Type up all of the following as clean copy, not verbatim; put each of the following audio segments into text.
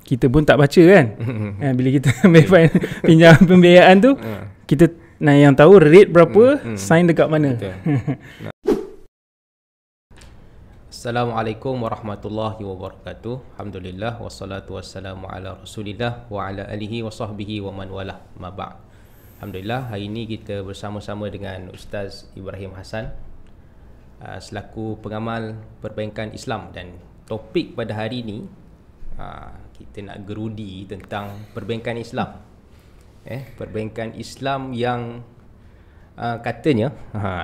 kita pun tak baca kan. Bila kita ambil pinjam pembiayaan tu, kita yang tahu rate berapa, sign dekat mana. Assalamualaikum warahmatullahi wabarakatuh. Alhamdulillah wassalatu wassalamu ala Rasulillah wa ala alihi wa sahbihi wa man walah. Ma ba'd. Alhamdulillah, hari ini kita bersama-sama dengan Ustaz Ibrahim Hassan selaku pengamal perbankan Islam, dan topik pada hari ini kita nak gerudi tentang perbankan Islam. Perbankan Islam yang katanya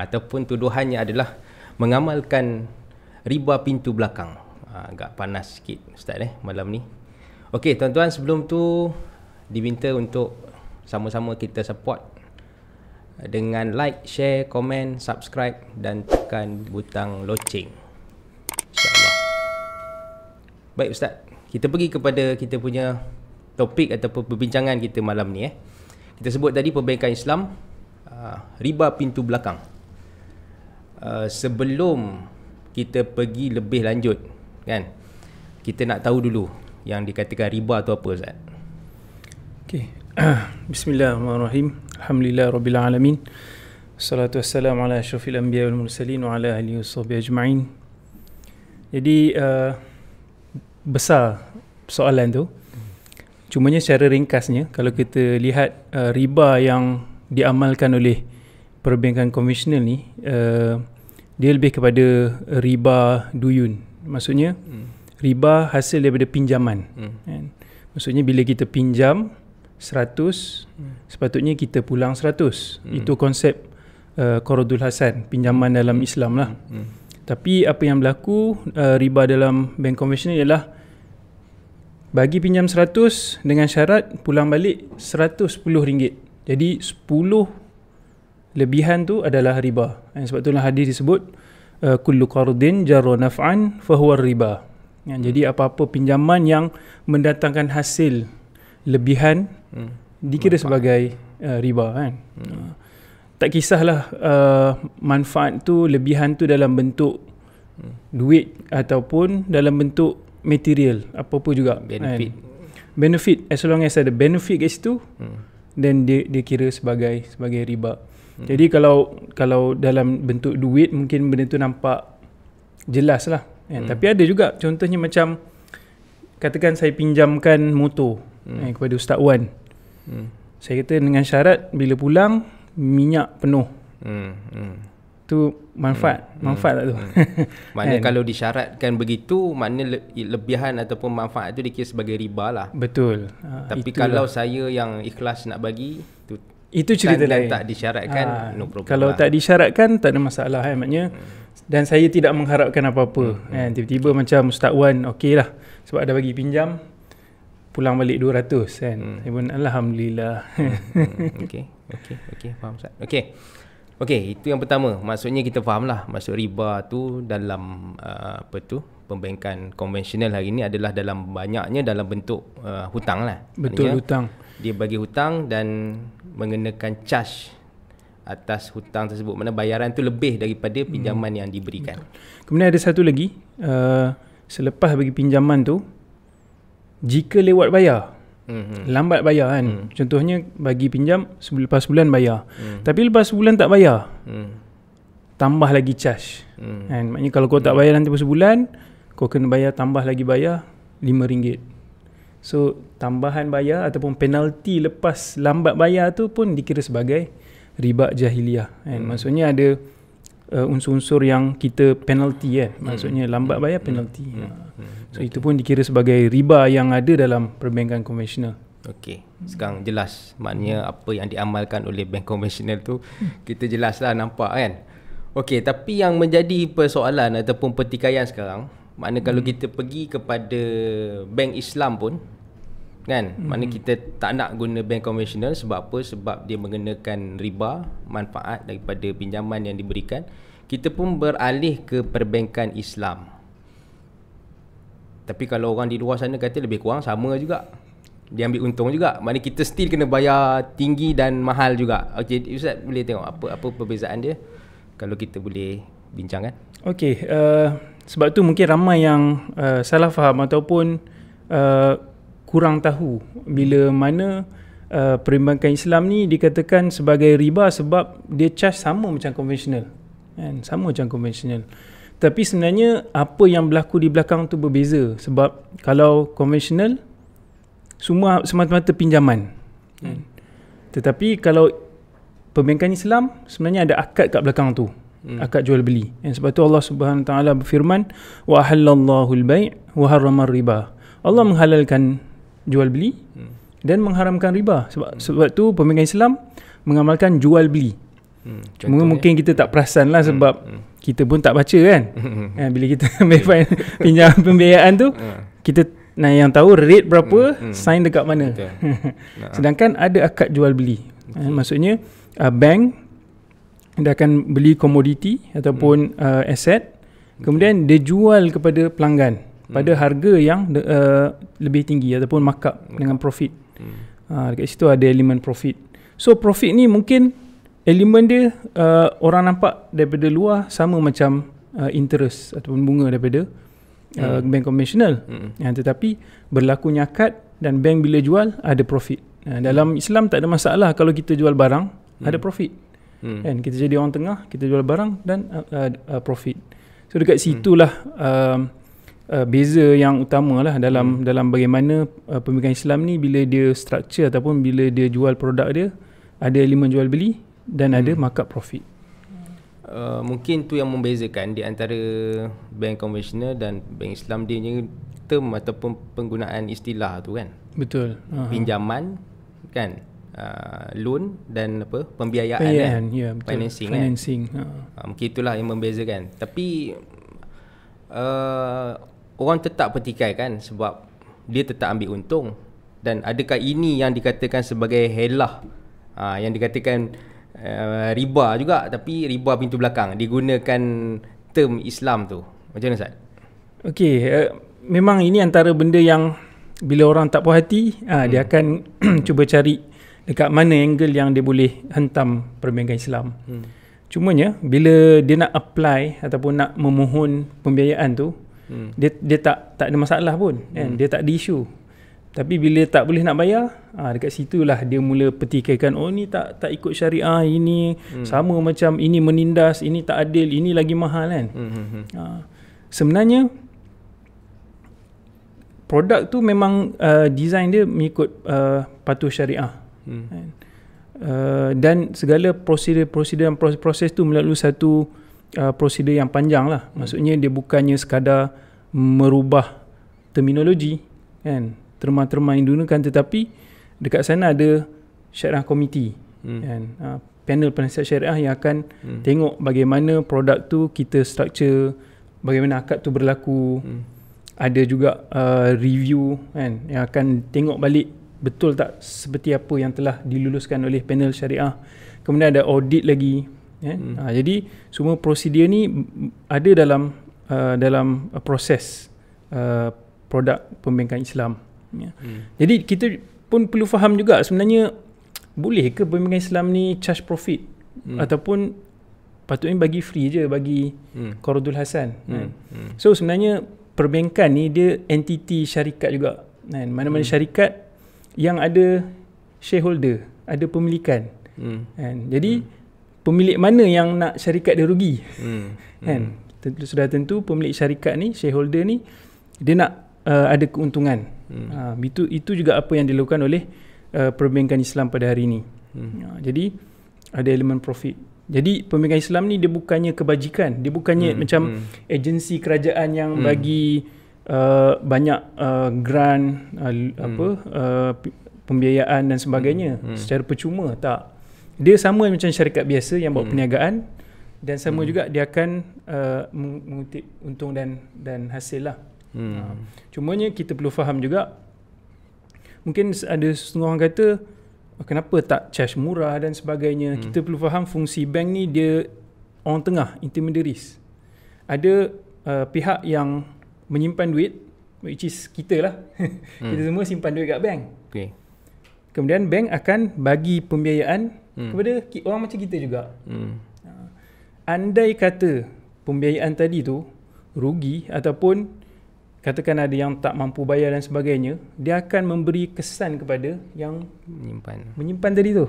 ataupun tuduhannya adalah mengamalkan riba pintu belakang. Agak panas sikit Ustaz malam ni. Okey tuan-tuan, sebelum tu diminta untuk sama-sama kita support dengan like, share, komen, subscribe dan tekan butang loceng, InsyaAllah. Baik Ustaz, kita pergi kepada kita punya topik ataupun perbincangan kita malam ni. Kita sebut tadi perbankan Islam, riba pintu belakang. Sebelum kita pergi lebih lanjut kan, kita nak tahu dulu yang dikatakan riba tu apa Ustaz? Okey. Bismillahirrahmanirrahim. Alhamdulillah rabbil alamin. Wassalatu wassalamu ala asyrafil anbiya wal mursalin wa ala alihi washabbihi ajma'in. Jadi besar soalan tu. Cumanya secara ringkasnya, kalau kita lihat riba yang diamalkan oleh perbankan konvensional ni, dia lebih kepada riba duyun. Maksudnya riba hasil daripada pinjaman. Maksudnya bila kita pinjam 100, sepatutnya kita pulang 100. Itu konsep Qardul Hasan, pinjaman dalam Islam lah. Tapi apa yang berlaku, riba dalam bank konvensional ialah bagi pinjam 100 dengan syarat pulang balik RM110. Jadi 10 lebihan tu adalah riba. Sebab itulah hadis disebut kullu qardin jarra naf'an fahuwa riba. Jadi apa-apa pinjaman yang mendatangkan hasil lebihan dikira sebagai riba kan. Tak kisahlah manfaat tu, lebihan tu dalam bentuk duit ataupun dalam bentuk material, apa-apa juga benefit, as long as ada benefit kat situ, then dia kira sebagai riba. Jadi kalau dalam bentuk duit mungkin benda tu nampak jelas lah kan? Tapi ada juga contohnya macam katakan saya pinjamkan motor kepada Ustaz Wan. Saya kata dengan syarat bila pulang minyak penuh. Tu manfaat tak tu? Maknanya kalau disyaratkan begitu, maknanya lebihan ataupun manfaat tu dikira sebagai riba lah. Betul. Tapi kalau saya yang ikhlas nak bagi, itu cerita lain. Tak disyaratkan, no problem. Kalau tak disyaratkan tak ada masalah maknanya. Dan saya tidak mengharapkan apa-apa. Tiba-tiba macam Ustaz Wan okey lah sebab ada bagi pinjam, pulang balik 200 kan. Saya pun alhamdulillah. Okey, faham Ustaz. Okey, itu yang pertama. Maksudnya kita faham lah maksud riba tu dalam pembankan konvensional hari ni adalah dalam banyaknya dalam bentuk hutang lah. Betul. Maksudnya, hutang. Dia bagi hutang dan mengenakan charge atas hutang tersebut. Mana bayaran tu lebih daripada pinjaman yang diberikan. Betul. Kemudian ada satu lagi, selepas bagi pinjaman tu, jika lewat bayar, lambat bayar kan. Contohnya bagi pinjam lepas sebulan bayar. Tapi lepas sebulan tak bayar, tambah lagi charge. Kan? Maknanya kalau kau tak bayar nanti sebulan, kau kena bayar, tambah lagi bayar RM5. So tambahan bayar ataupun penalti lepas lambat bayar tu pun dikira sebagai riba jahiliah kan. Maksudnya ada unsur-unsur yang kita penalti kan. Maksudnya lambat bayar penalti. So itu pun dikira sebagai riba yang ada dalam perbankan konvensional. Okey, sekarang jelas maknanya apa yang diamalkan oleh bank konvensional tu kita jelaslah nampak kan. Okey, tapi yang menjadi persoalan ataupun pertikaian sekarang, maknanya kalau kita pergi kepada bank Islam pun kan, maknanya kita tak nak guna bank konvensional. Sebab apa? Sebab dia mengenakan riba, manfaat daripada pinjaman yang diberikan. Kita pun beralih ke perbankan Islam. Tapi kalau orang di luar sana kata lebih kurang sama juga, dia ambil untung juga. Maknanya kita still kena bayar tinggi dan mahal juga. Okey, Ustaz boleh tengok apa perbezaan dia kalau kita boleh bincangkan? Okey, sebab tu mungkin ramai yang salah faham ataupun kurang tahu bila mana perbankan Islam ni dikatakan sebagai riba sebab dia charge sama macam konvensional, kan? Sama macam konvensional. Tapi sebenarnya apa yang berlaku di belakang tu berbeza. Sebab kalau konvensional semua semata-mata pinjaman, tetapi kalau perbankan Islam sebenarnya ada akad kat belakang tu, akad jual beli. Sebab tu Allah Subhanahu Taala berfirman, wa halallahu al-bai' wa harrama riba. Allah menghalalkan jual beli dan mengharamkan riba. Sebab tu perbankan Islam mengamalkan jual beli. Mungkin kita tak perasan lah sebab kita pun tak baca kan. Bila kita ambil pinjam pembiayaan tu, kita yang tahu rate berapa, sign dekat mana. Sedangkan ada akad jual beli. Maksudnya bank dia akan beli komoditi ataupun aset, kemudian dia jual kepada pelanggan pada harga yang lebih tinggi ataupun markup dengan profit. Dekat situ ada elemen profit. So profit ni mungkin elemen dia orang nampak daripada luar sama macam interest ataupun bunga daripada bank konvensional. Tetapi berlakunya akad dan bank bila jual ada profit. Dalam Islam tak ada masalah kalau kita jual barang ada profit. Kan, kita jadi orang tengah, kita jual barang dan profit. So dekat situlah beza yang utama lah dalam bagaimana perbankan Islam ni bila dia structure ataupun bila dia jual produk dia, ada elemen jual beli dan ada markup profit. Mungkin tu yang membezakan di antara bank konvensional dan bank Islam, dia term ataupun penggunaan istilah tu kan. Betul. Pinjaman kan, loan dan apa, pembiayaan kan? Ya, betul. Financing. Mungkin itulah yang membezakan. Tapi orang tetap petikai kan, sebab dia tetap ambil untung. Dan adakah ini yang dikatakan sebagai helah, yang dikatakan riba juga, tapi riba pintu belakang, digunakan term Islam tu. Macam mana Ustaz? Okey, memang ini antara benda yang bila orang tak puas hati, dia akan cuba cari dekat mana angle yang dia boleh hentam perbankan Islam. Cumanya bila dia nak apply ataupun nak memohon pembiayaan tu, dia tak ada masalah pun, kan? Dia tak ada isu. Tapi bila tak boleh nak bayar, dekat situlah dia mula petikaikan, oh ni tak ikut syariah, ini sama macam ini menindas, ini tak adil, ini lagi mahal kan. Sebenarnya produk tu memang design dia mengikut patuh syariah. Dan segala prosedur dan proses tu melalui satu prosedur yang panjang lah. Maksudnya dia bukannya sekadar merubah terminologi kan, terma-terma yang digunakan, tetapi dekat sana ada syariah komiti kan, panel penasihat syariah yang akan tengok bagaimana produk tu kita structure, bagaimana akad tu berlaku. Ada juga review kan, yang akan tengok balik betul tak seperti apa yang telah diluluskan oleh panel syariah. Kemudian ada audit lagi kan. Jadi semua prosedur ni ada dalam proses produk perbankan Islam. Jadi kita pun perlu faham juga sebenarnya, boleh ke perbankan Islam ni charge profit ataupun patutnya bagi free je, bagi Qardul Hasan kan. So sebenarnya perbankan ni dia entiti syarikat juga kan. Mana-mana syarikat yang ada shareholder, ada pemilikan kan. Jadi pemilik mana yang nak syarikat dia rugi kan. Sudah tentu pemilik syarikat ni, shareholder ni, dia nak ada keuntungan. Itu juga apa yang dilakukan oleh perbankan Islam pada hari ini. Jadi ada elemen profit. Jadi perbankan Islam ni dia bukannya kebajikan, dia bukannya macam agensi kerajaan yang bagi banyak grant, pembiayaan dan sebagainya secara percuma. Tak. Dia sama macam syarikat biasa yang buat perniagaan, dan sama juga dia akan mengutip untung dan hasil lah. Cumanya kita perlu faham juga, mungkin ada setengah orang kata kenapa tak charge murah dan sebagainya. Kita perlu faham fungsi bank ni dia orang tengah, intermediaries. Ada pihak yang menyimpan duit, which is kita lah. Kita semua simpan duit kat bank. Kemudian bank akan bagi pembiayaan kepada orang macam kita juga. Andai kata pembiayaan tadi tu rugi ataupun katakan ada yang tak mampu bayar dan sebagainya, dia akan memberi kesan kepada yang menyimpan tadi tu.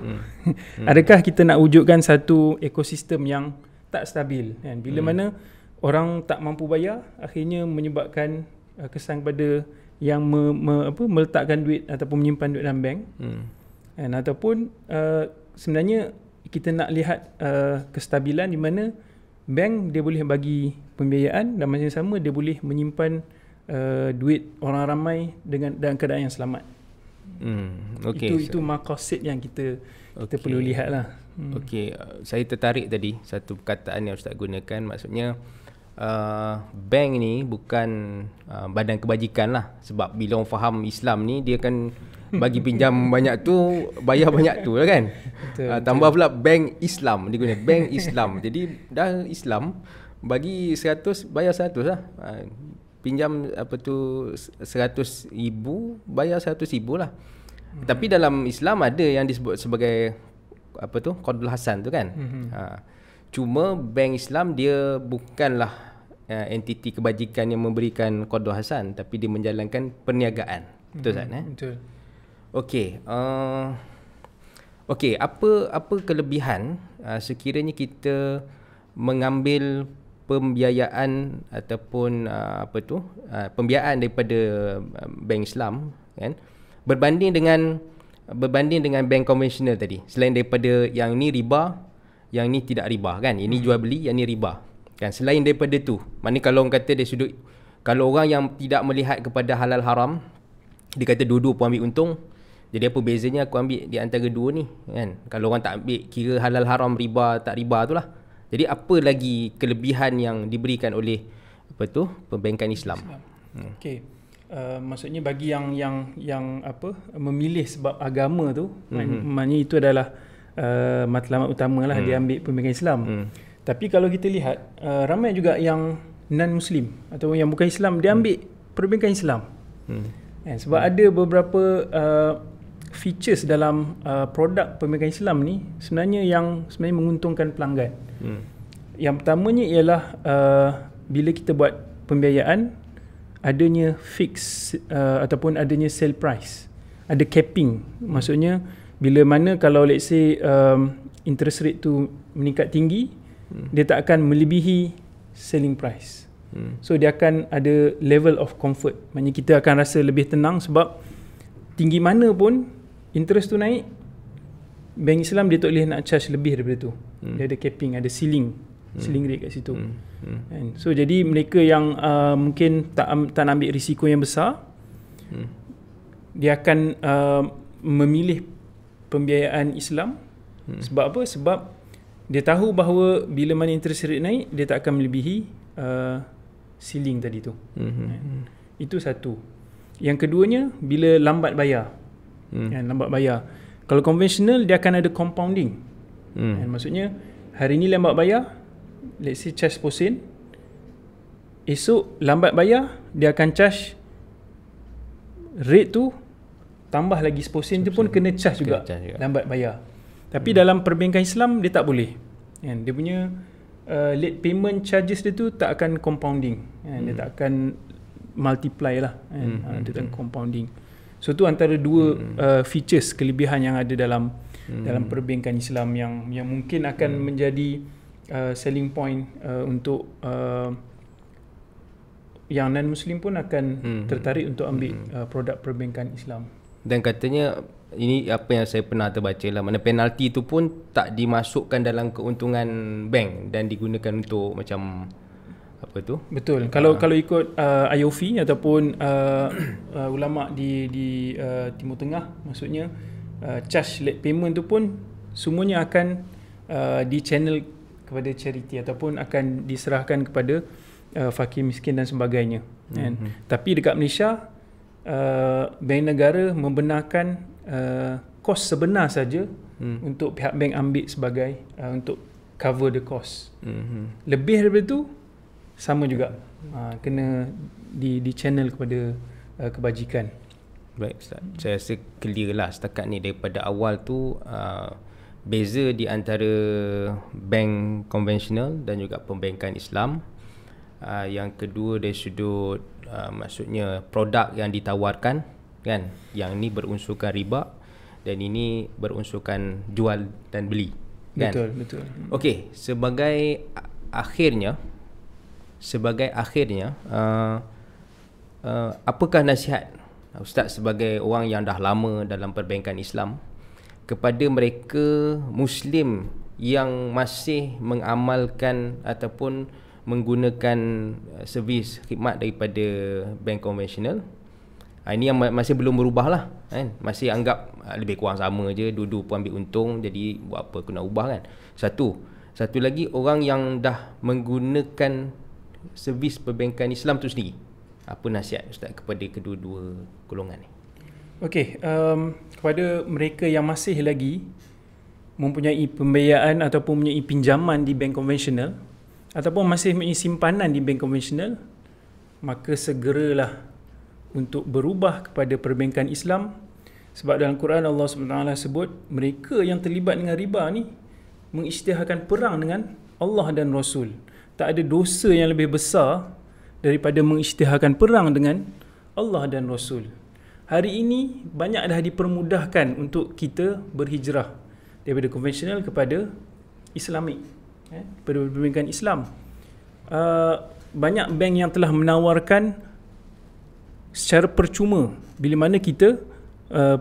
Adakah kita nak wujudkan satu ekosistem yang tak stabil kan? Bila mana orang tak mampu bayar, akhirnya menyebabkan kesan kepada yang meletakkan duit ataupun menyimpan duit dalam bank. Dan ataupun sebenarnya kita nak lihat kestabilan di mana bank dia boleh bagi pembiayaan dan masa yang sama dia boleh menyimpan duit orang ramai dalam keadaan yang selamat. Itu maqasid yang kita perlu lihatlah. Okey, saya tertarik tadi satu perkataan yang Ustaz gunakan, maksudnya bank ni bukan badan kebajikan lah, sebab bila orang faham Islam ni dia kan bagi pinjam banyak tu bayar banyak tu lah kan. Tambah pula bank Islam, dia guna bank Islam. Jadi dah Islam bagi 100 bayar 100 lah. Pinjam 100,000 bayar 100,000 lah. Tapi dalam Islam ada yang disebut sebagai qardul hasan tu kan. Cuma bank Islam dia bukanlah entiti kebajikan yang memberikan qardul hasan, tapi dia menjalankan perniagaan. Betul Ustaz? Betul. Okey, apa kelebihan sekiranya kita mengambil pembiayaan ataupun pembiayaan daripada bank Islam kan, berbanding dengan bank konvensional tadi, selain daripada yang ni riba, yang ni tidak riba kan, ini jual beli, yang ni riba kan. Selain daripada tu, maknanya kalau orang kata dari sudut, kalau orang yang tidak melihat kepada halal haram, dia kata dua-dua pun ambil untung, jadi apa bezanya aku ambil di antara dua ni kan. Kalau orang tak ambil kira halal haram, riba tak riba tu lah. Jadi apa lagi kelebihan yang diberikan oleh perbankan Islam? Okey. Maksudnya bagi yang memilih sebab agama tu, maknanya itu adalah matlamat utamalah dia ambil perbankan Islam. Tapi kalau kita lihat ramai juga yang non muslim atau yang bukan Islam dia ambil perbankan Islam. Sebab ada beberapa features dalam produk perbankan Islam ni sebenarnya menguntungkan pelanggan. Yang pertamanya ialah bila kita buat pembiayaan, adanya fix ataupun adanya sale price, ada capping. Maksudnya bila mana kalau let's say interest rate tu meningkat tinggi, dia tak akan melebihi selling price. So dia akan ada level of comfort, maknanya kita akan rasa lebih tenang sebab tinggi mana pun interest tu naik, bank Islam dia tak boleh nak charge lebih daripada tu. Dia ada capping, ada ceiling rate kat situ. So jadi mereka yang mungkin tak nak ambil risiko yang besar, dia akan memilih pembiayaan Islam. Sebab apa? Sebab dia tahu bahawa bila mana interest rate naik, dia tak akan melebihi ceiling tadi tu. Itu satu. Yang keduanya, bila lambat bayar. Lambat bayar. Kalau konvensional, dia akan ada compounding. Maksudnya hari ni lambat bayar, let's say charge 10%, esok lambat bayar, dia akan charge rate tu tambah lagi 10% tu pun kena charge juga lambat bayar. Tapi dalam perbankan Islam dia tak boleh. Dia punya late payment charges dia tu tak akan compounding. Dia tak akan multiply lah. Dia tak akan compounding. So tu antara dua features kelebihan yang ada dalam perbankan Islam yang mungkin akan menjadi selling point untuk yang non muslim pun akan tertarik untuk ambil produk perbankan Islam. Dan katanya ini apa yang saya pernah terbaca lah, mana penalti tu pun tak dimasukkan dalam keuntungan bank dan digunakan untuk macam apa tu? Betul. Kalau ikut IOFI ataupun ulama di Timur Tengah, maksudnya charge late payment tu pun semuanya akan di-channel kepada charity ataupun akan diserahkan kepada fakir miskin dan sebagainya. Tapi dekat Malaysia, bank negara membenarkan kos sebenar saja untuk pihak bank ambil sebagai untuk cover the cost. Lebih daripada tu sama juga kena di channel kepada kebajikan. Baik Ustaz, saya rasa clear lah setakat ni. Daripada awal tu beza di antara bank konvensional dan juga perbankan Islam. Yang kedua dari sudut maksudnya produk yang ditawarkan kan, yang ini berunsurkan riba dan ini berunsurkan jual dan beli kan. Betul. Okey, sebagai akhirnya apakah nasihat Ustaz sebagai orang yang dah lama dalam perbankan Islam kepada mereka Muslim yang masih mengamalkan ataupun menggunakan servis khidmat daripada bank konvensional? Ini yang masih belum berubah lah kan? Masih anggap lebih kurang sama je, dua-dua pun ambil untung, jadi buat apa aku nak ubah kan. Satu lagi, orang yang dah menggunakan servis perbankan Islam tu sendiri, apa nasihat Ustaz kepada kedua-dua golongan ni? Okey, kepada mereka yang masih lagi mempunyai pembiayaan ataupun mempunyai pinjaman di bank konvensional ataupun masih mempunyai simpanan di bank konvensional, maka segeralah untuk berubah kepada perbankan Islam. Sebab dalam Quran Allah SWT sebut mereka yang terlibat dengan riba ni mengisytiharkan perang dengan Allah dan Rasul. Tak ada dosa yang lebih besar daripada mengisytiharkan perang dengan Allah dan Rasul. Hari ini banyak dah dipermudahkan untuk kita berhijrah daripada konvensional kepada Islamik, kepada perbankan Islam. Banyak bank yang telah menawarkan secara percuma bila mana kita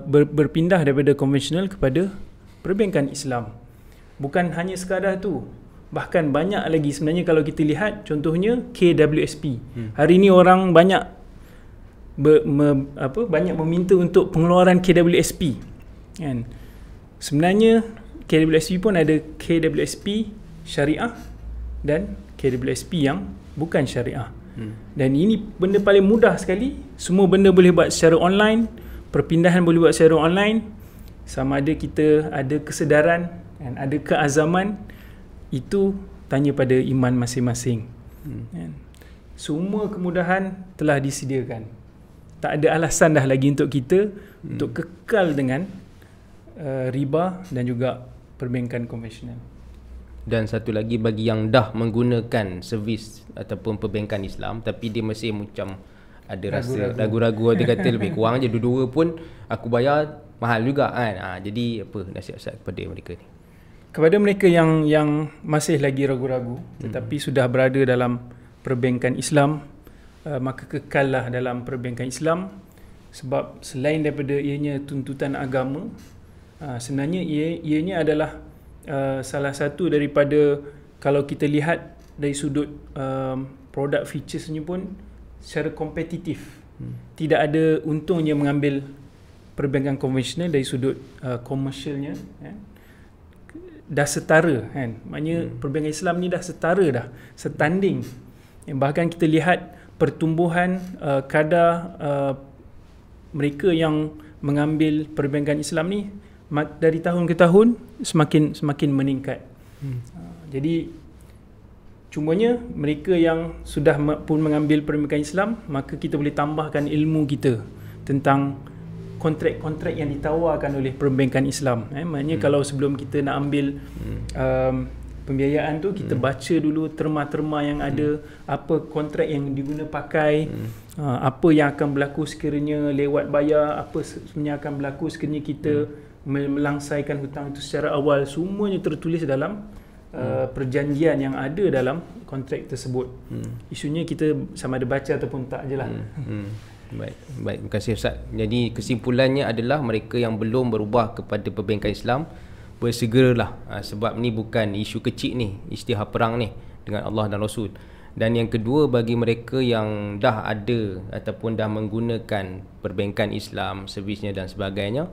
berpindah daripada konvensional kepada perbankan Islam. Bukan hanya sekadar tu, bahkan banyak lagi sebenarnya. Kalau kita lihat contohnya KWSP, hari ini orang banyak banyak meminta untuk pengeluaran KWSP kan. Sebenarnya KWSP pun ada KWSP syariah dan KWSP yang bukan syariah. Dan ini benda paling mudah sekali. Semua benda boleh buat secara online, perpindahan boleh buat secara online. Sama ada kita ada kesedaran dan ada keazaman, itu tanya pada iman masing-masing. Semua kemudahan telah disediakan. Tak ada alasan dah lagi untuk kita untuk kekal dengan riba dan juga perbankan konvensional. Dan satu lagi, bagi yang dah menggunakan servis ataupun perbankan Islam tapi dia masih macam ada rasa ragu-ragu, dia kata lebih kurang je dua-dua pun aku bayar mahal juga kan. Jadi apa nasihat kepada mereka ni? Kepada mereka yang masih lagi ragu-ragu tetapi sudah berada dalam perbankan Islam, maka kekallah dalam perbankan Islam. Sebab selain daripada ianya tuntutan agama, sebenarnya ianya adalah salah satu daripada, kalau kita lihat dari sudut produk featuresnya pun secara kompetitif. Tidak ada untungnya mengambil perbankan konvensional dari sudut komersialnya kan. Dah setara kan. Maknanya perbankan Islam ni dah setara dah, setanding. Bahkan kita lihat pertumbuhan kadar mereka yang mengambil perbankan Islam ni dari tahun ke tahun semakin meningkat. Jadi cumanya mereka yang sudah pun mengambil perbankan Islam, maka kita boleh tambahkan ilmu kita tentang kontrak-kontrak yang ditawarkan oleh perbankan Islam. Maknanya kalau sebelum kita nak ambil pembiayaan tu, kita baca dulu terma-terma yang ada, apa kontrak yang diguna pakai, apa yang akan berlaku sekiranya lewat bayar, apa sebenarnya akan berlaku sekiranya kita melangsaikan hutang itu secara awal. Semuanya tertulis dalam perjanjian yang ada dalam kontrak tersebut. Isunya kita sama ada baca ataupun tak je lah. Baik, terima kasih Ustaz. Jadi kesimpulannya adalah mereka yang belum berubah kepada perbankan Islam, bersegeralah, sebab ni bukan isu kecil ni, isytihar perang ni dengan Allah dan Rasul. Dan yang kedua, bagi mereka yang dah ada ataupun dah menggunakan perbankan Islam, servisnya dan sebagainya,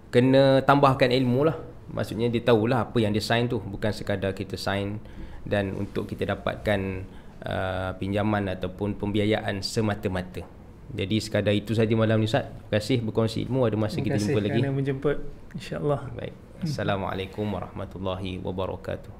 kena tambahkan ilmu lah. Maksudnya dia tahulah apa yang dia sign tu, bukan sekadar kita sign dan untuk kita dapatkan pinjaman ataupun pembiayaan semata-mata. Jadi sekadar itu saja malam ni Ustaz. Terima kasih berkongsi ilmu. Ada masa kita jumpa lagi. Terima kasih kerana menjemput, insya-Allah. Baik. Assalamualaikum warahmatullahi wabarakatuh.